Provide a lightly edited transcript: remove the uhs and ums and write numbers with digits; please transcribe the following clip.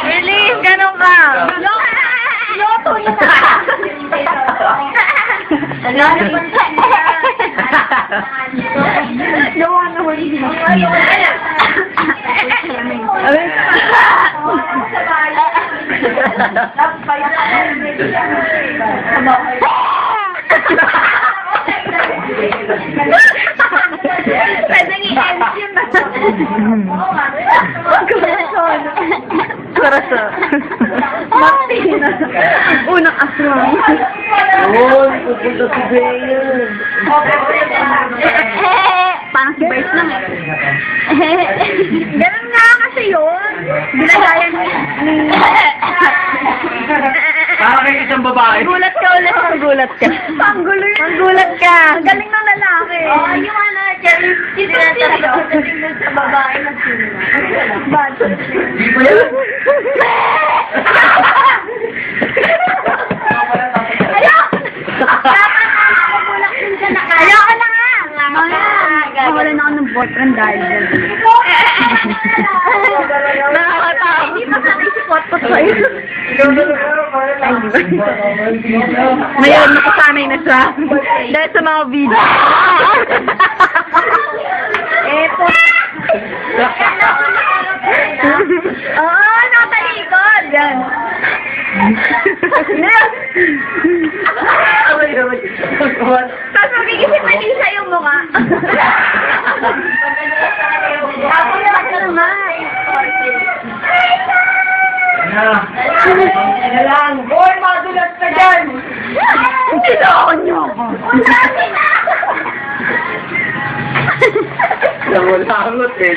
Release, ganun ka. Loto yun na. Gawa naman yun. Pwedeng i-end yun na. Corazon. Corazon. Martina. Unang aswang. Oo, pupunta si Bea. Parang si Bert lang eh. Ganun nga kasi yun. Ginagaya ni... Parang kayo isang babae. Gulat ka ulit. Panggulat ka. Panggulo yun. Panggulat ka. Ang galing ng lalaki. Oo, yung ano, Jerry. Sinasaryo. Tingnan sa babae na sino. Bad. Di ba yan? Ayoko na nga! Wala na ako ng boyfriend dahil dyan. Nakakatawa. Hindi pa natin si Potpot sa'yo. Ay, di ba? Ngayon, nakasanay na siya. Dahil sa mga video. Eto. Oo, nakatalikod. Yan. Tapos magiging malisa yung mukha. Tapos ka naman. Ano lang? Boy, madulas ka dyan! Sinakon niyo ako. Nawalangot eh.